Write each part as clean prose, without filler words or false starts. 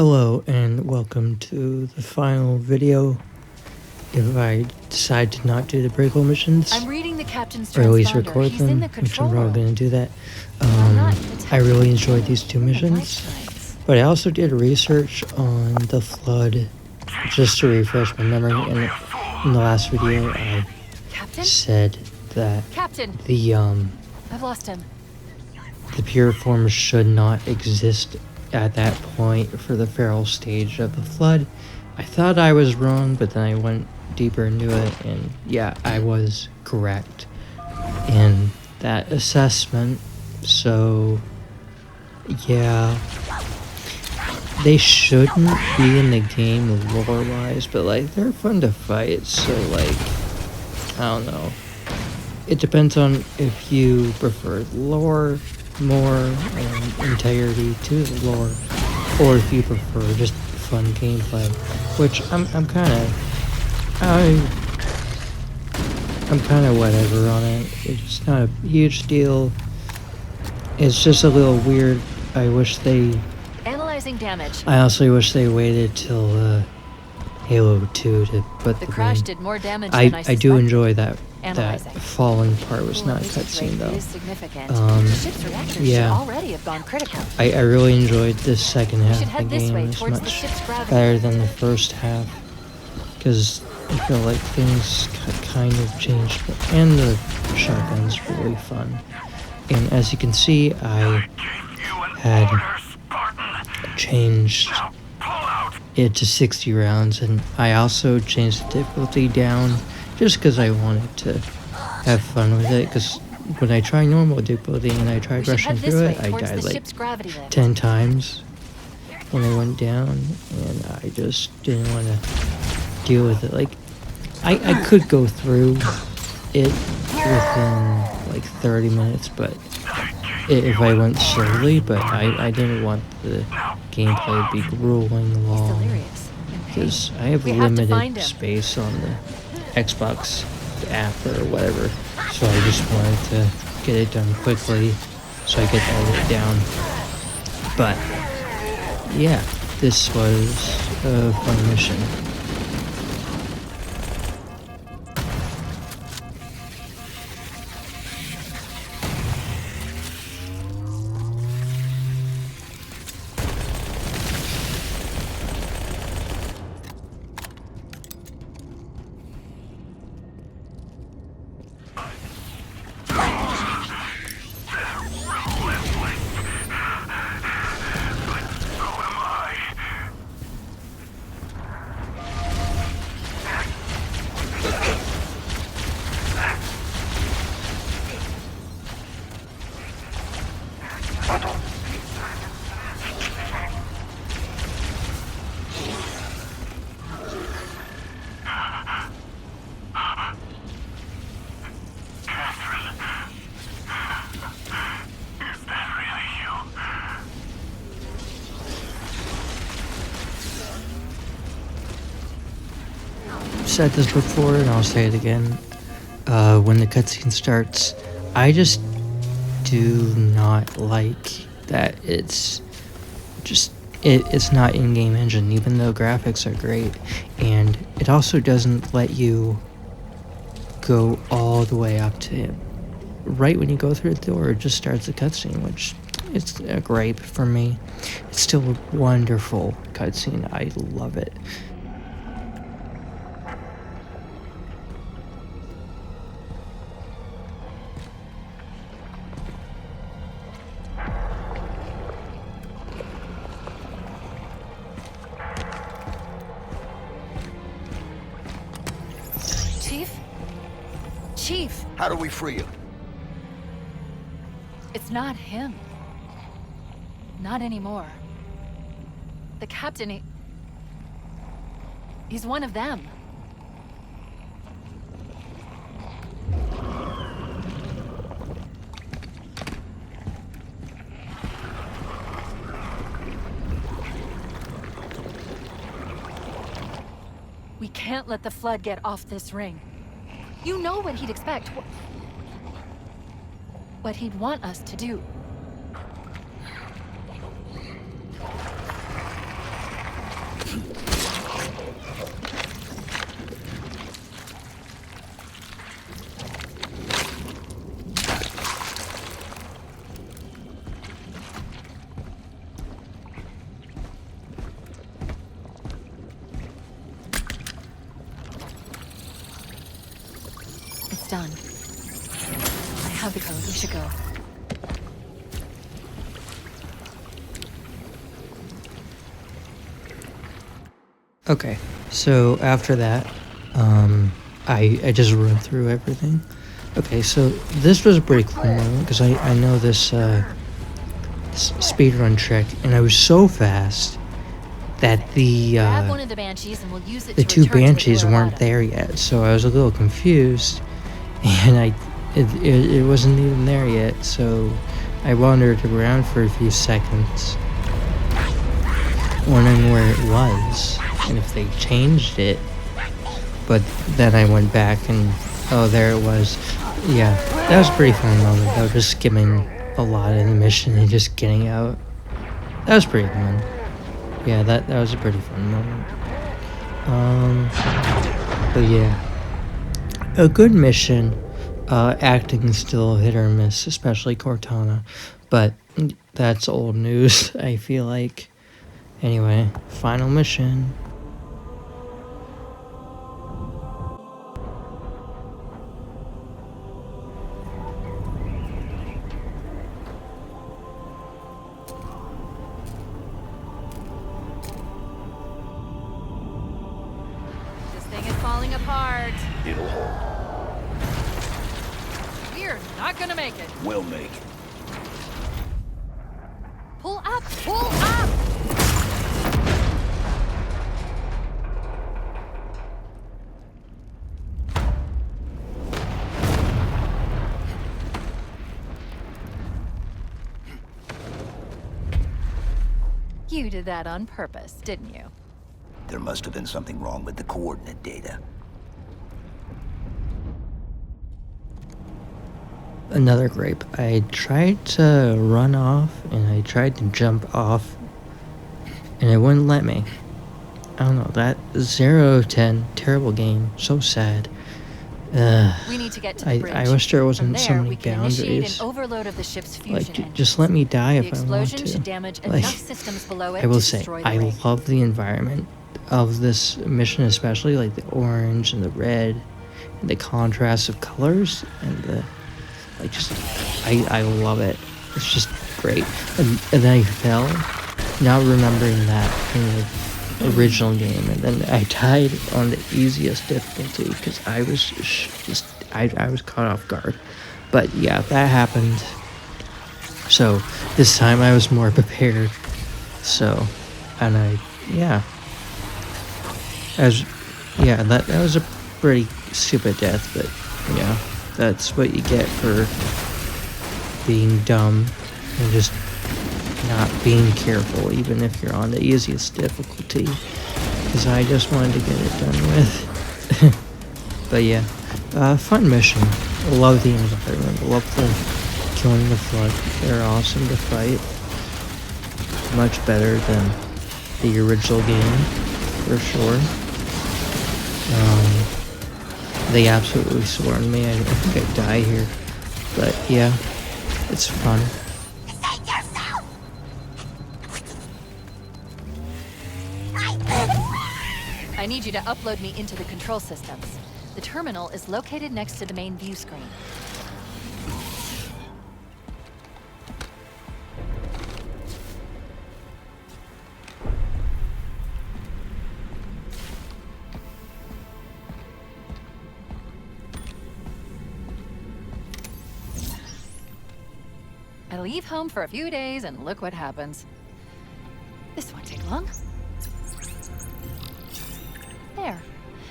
Hello and welcome to the final video. If I decide to not do the breakable missions, I'm reading the captain's or at least transponder. record He's in them, the which I'm control probably room. going to do that. Not I really detecting enjoyed these two any missions, lights. but I also did research on the flood just to refresh my memory. And in the last video, I Captain? said that Captain! the I've lost him. the pure form should not exist at that point for the feral stage of the flood. I thought I was wrong, but then I went deeper into it, and yeah, I was correct in that assessment. So yeah, they shouldn't be in the game lore-wise, but like they're fun to fight, so like I don't know. It depends on if you prefer lore more and integrity to the lore, or if you prefer just fun gameplay, which I'm kind of whatever on it. It's not a huge deal. It's just a little weird. Analyzing damage. I also wish they waited till Halo 2 to put The them crash in. did more damage than I I do suspected. enjoy that Analyzing. falling part was not a Coolant usage cutscene rate though. is significant. The ship's reactors yeah. should already have gone critical. I really enjoyed this second We half should of the head this game. way It's towards the much ship's gravity. better than the first half, because I feel like things kind of changed, and the shotgun's really fun. And as you can see, I had changed it to 60 rounds, and I also changed the difficulty down just because I wanted to have fun with it, because when I try normal difficulty and I tried rushing through it, I died like 10 times when I went down, and I just didn't want to deal with it. Like, I could go through it within like 30 minutes, but if I went slowly, but I didn't want the gameplay to be grueling long, because I have limited space on the Xbox app or whatever, so I just wanted to get it done quickly so I get all of it down. But yeah, this was a fun mission. Said this before and I'll say it again. When the cutscene starts, I just do not like that it's not in-game engine, even though graphics are great, and it also doesn't let you go all the way up to it. Right when you go through the door, it just starts the cutscene, which is a gripe for me. It's still a wonderful cutscene. I love it. Chief! How do we free you? It's not him. Not anymore. The captain, he's one of them. We can't let the flood get off this ring. You know what he'd expect. What he'd want us to do. It's done. I have the code. We should go. Okay, so after that, I just run through everything. Okay, so this was a pretty cool moment because I know this speedrun trick, and I was so fast that Grab one of the banshees and we'll use it the to two return to the banshees Glow weren't Bottom. there yet, so I was a little confused, and it wasn't even there yet. So I wandered around for a few seconds, wondering where it was and if they changed it. But then I went back and oh, there it was. Yeah, that was a pretty fun moment though, just skimming a lot of the mission and just getting out. That was pretty fun. Yeah, that was a pretty fun moment. But yeah, a good mission. Acting still hit or miss, especially Cortana, but that's old news. I feel like. Anyway, final mission. This thing is falling apart. It'll hold. We're not gonna make it. We'll make it. Pull up! Pull up! You did that on purpose, didn't you? There must have been something wrong with the coordinate data. Another grape. I tried to run off and I tried to jump off and it wouldn't let me. I don't know, that 0-10, terrible game, so sad. We need to get to the bridge. I wish there wasn't From so there, many we can initiate boundaries. an overload of the ship's fusion Like, engines. just let me die The if I want explosion should to. damage Like, enough systems below it I will to say, destroy the I ring. love the environment of this mission, especially like the orange and the red and the contrast of colors and the like. Just I love it. It's just great. And then I fell, not remembering that in the original game, and then I died on the easiest difficulty because I was just I was caught off guard. But yeah, that happened. So this time I was more prepared. So, and that was a pretty stupid death, but yeah, that's what you get for being dumb and just not being careful, even if you're on the easiest difficulty. Because I just wanted to get it done with. But yeah, fun mission. Love the environment. Love the killing the flood. They're awesome to fight. Much better than the original game, for sure. They absolutely swarmed me. I think I die here. But yeah, it's fun. I need you to upload me into the control systems. The terminal is located next to the main view screen. I leave home for a few days and look what happens. This won't take long. There.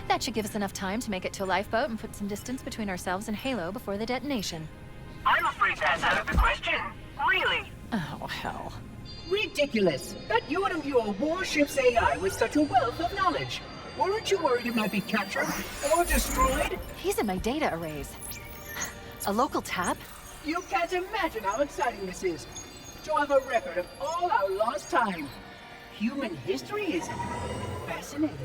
That should give us enough time to make it to a lifeboat and put some distance between ourselves and Halo before the detonation. I'm afraid that's out of the question. Really? Oh, hell. Ridiculous. That you and your warship's AI with such a wealth of knowledge. Weren't you worried it might be captured or destroyed? He's in my data arrays. A local tab? You can't imagine how exciting this is. To have a record of all our lost time. human history, is it? Fascinating.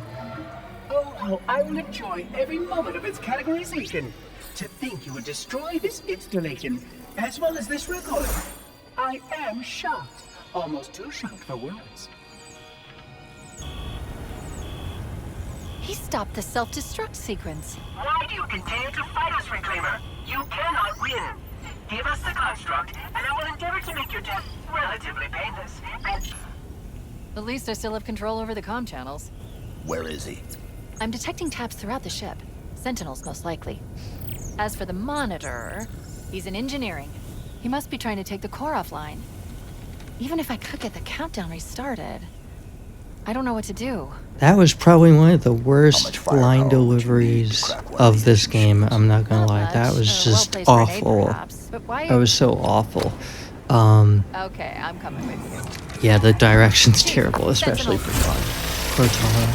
Oh, how I will enjoy every moment of its categorization. To think you would destroy this installation, as well as this record. I am shocked. Almost too shocked for words. He stopped the self-destruct sequence. Why do you continue to fight us, Reclaimer? You cannot win. Give us the construct, and I will endeavor to make your death relatively painless. At least I still have control over the comm channels. Where is he? I'm detecting taps throughout the ship. Sentinels, most likely. As for the monitor, he's in engineering. He must be trying to take the core offline. Even if I could get the countdown restarted, I don't know what to do. That was probably one of the How worst much firepower line would you need to deliveries crack one of of these this game. machines? I'm not gonna Not lie. That much. was just Well-placed grenade, awful. perhaps, but why? That was so awful. Okay, I'm coming with you. Yeah, the direction's terrible, especially for Cortana.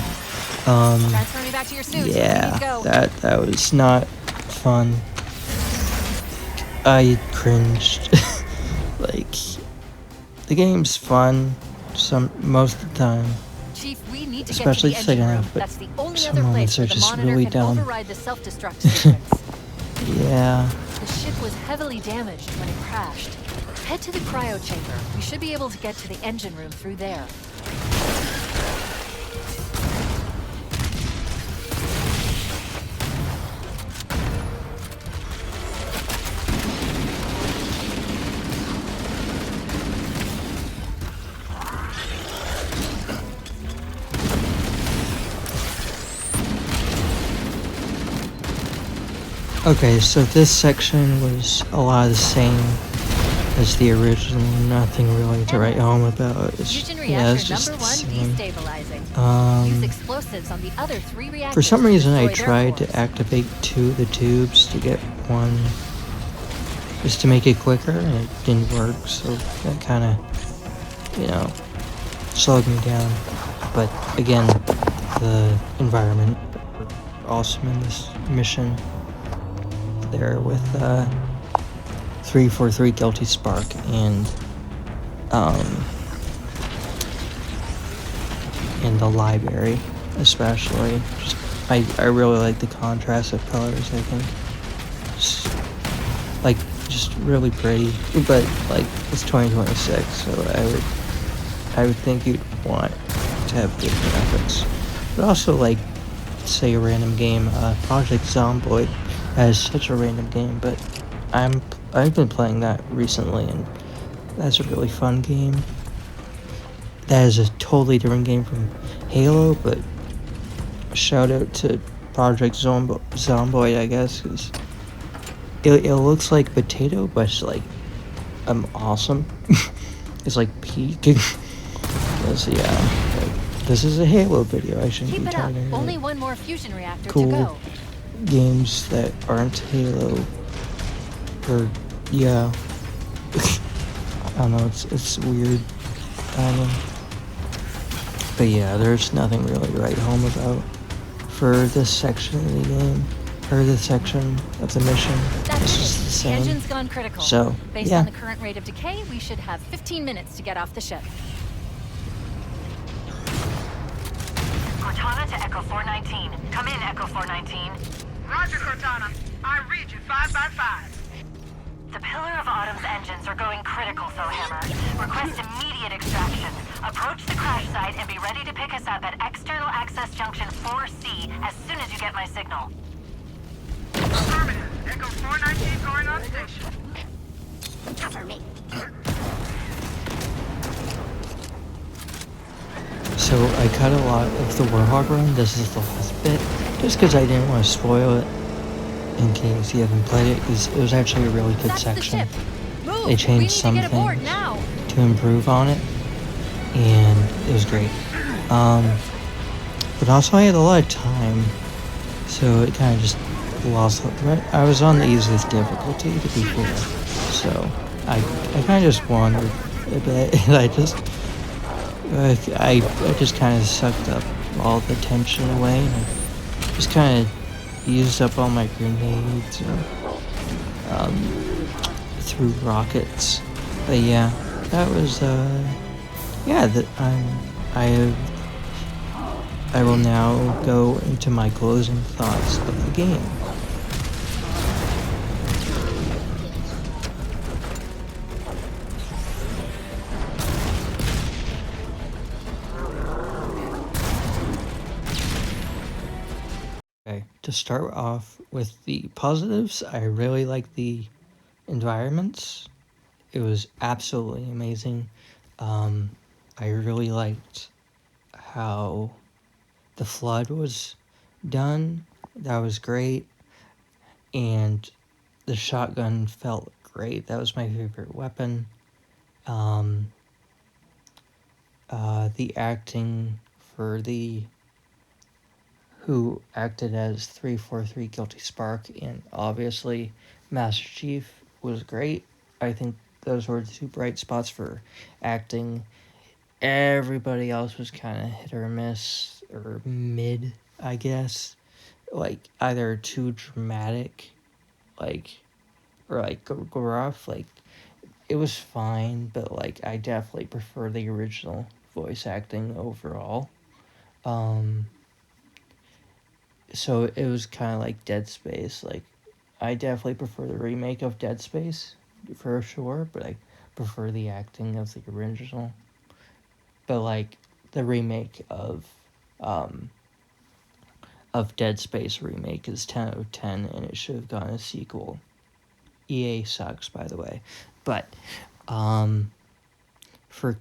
Transfer me back to your suit. We need to Yeah, go. that was not fun. I cringed. Like, the game's fun most of the time. Chief, we need to Especially get to the the engine second room. half, but That's the only some other place moments where are the just monitor really can dumb. override the self-destruct sequence. Yeah. The ship was heavily damaged when it crashed. Head to the cryo chamber. We should be able to get to the engine room through there. Okay, so this section was a lot of the same as the original. Nothing really to write home about. Fusion Yeah, it's reactor just number the 1 same. destabilizing. Use explosives on the other 3 reactors. For some reason, I destroy their tried cores. to activate 2 of the tubes to get one, just to make it quicker, and it didn't work. So that kind of, slowed me down. But again, the environment awesome in this mission. There with 343 Guilty Spark and in the library especially. I really like the contrast of colors. I think just really pretty, but like it's 2026, so I would think you'd want to have good graphics, but also like say a random game, Project Zomboid is such a random game, but I've been playing that recently, and that's a really fun game. That is a totally different game from Halo, but shout out to Project Zomboid, I guess, because it looks like potato, but it's like awesome. It's like peak. This is a Halo video. I shouldn't Keep be it up. talking Only about one more fusion reactor cool to go. games that aren't Halo. Or yeah. I don't know, it's weird. But yeah, there's nothing really to write home about for this section of the game, or this section of the mission. That's It's it. just the The same. engine's gone critical. So, Based yeah. on the current rate of decay, we should have 15 minutes to get off the ship. Cortana to Echo 419. Come in, Echo 419. Roger, Cortana. I read you 5 by 5. The Pillar of Autumn's engines are going critical, Sohammer. Request immediate extraction. Approach the crash site and be ready to pick us up at External Access Junction 4C as soon as you get my signal. Affirmative. Echo 419 going on station. Cover me. So I cut a lot of the Warhawk run. This is the last bit, just because I didn't want to spoil it in case you haven't played it, because it was actually a really good That's the section. ship. Move. They We changed need some to get aboard things now. to improve on it, and it was great. But also I had a lot of time, so it kind of just lost. I was on the easiest difficulty, to be fair, so I kind of just wandered a bit, and I just kind of sucked up all the tension away, and I just kind of used up all my grenades or threw rockets. But yeah, that was I I will now go into my closing thoughts of the game. Okay, to start off with the positives, I really like the environments. It was absolutely amazing. I really liked how the flood was done. That was great. And the shotgun felt great. That was my favorite weapon. Um, the acting for the who acted as 343 Guilty Spark and obviously Master Chief was great. I think those were the two bright spots for acting. Everybody else was kind of hit or miss or mid, I guess. Like either too dramatic, like or like rough. Like it was fine, but like I definitely prefer the original voice acting overall. Um, so it was kind of like Dead Space. Like I definitely prefer the remake of Dead Space for sure, but I prefer the acting of the original. But like the remake um of Dead Space remake is 10 out of 10 and it should have gotten a sequel. EA sucks, by the way. But um for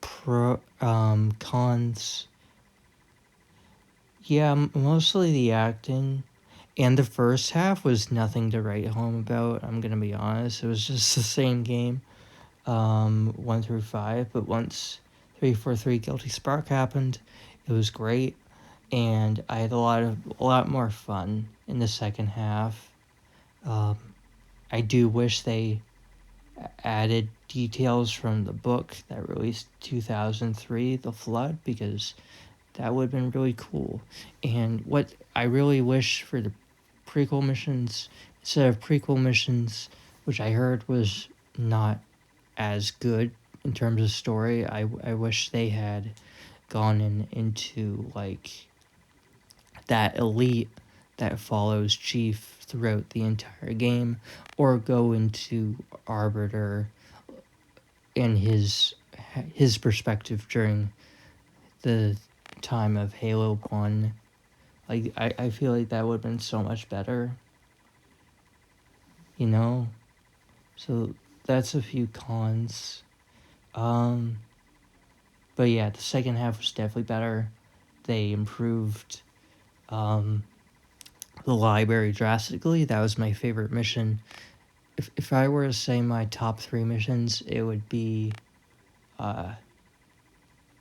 cons, yeah, mostly the acting. And the first half was nothing to write home about, I'm gonna be honest. It was just the same game, 1 through 5. But once 343 Guilty Spark happened, it was great. And I had a lot more fun in the second half. Um, I do wish they added details from the book that released 2003, The Flood, because that would have been really cool. And what I really wish for the prequel missions, instead of prequel missions, which I heard was not as good in terms of story, I wish they had gone into like that elite that follows Chief throughout the entire game, or go into Arbiter and his perspective during the time of Halo 1. Like I feel like that would have been so much better. You know? So that's a few cons. Um but yeah, the second half was definitely better. They improved the library drastically. That was my favorite mission. If I were to say my top 3 missions, it would be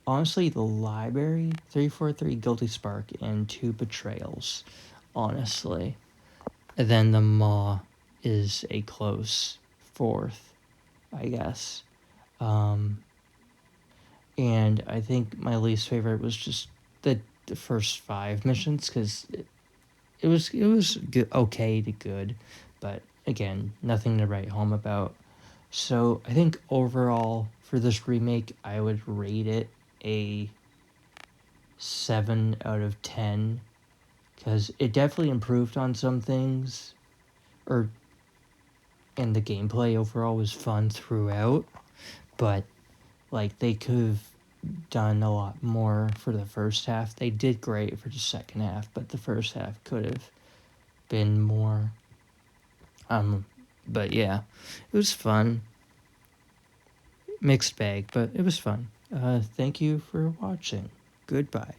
honestly the library, 343 Guilty Spark, and 2 Betrayals. Honestly. And then the Maw is a close fourth, I guess. And I think my least favorite was just the first 5 missions, because it was good, okay to good, but again, nothing to write home about. So I think overall for this remake, I would rate it a 7 out of 10, because it definitely improved on some things, or and the gameplay overall was fun throughout, but like they could have done a lot more for the first half. They did great for the second half, but the first half could have been more. But yeah, it was fun. Mixed bag, but it was fun. Thank you for watching. Goodbye.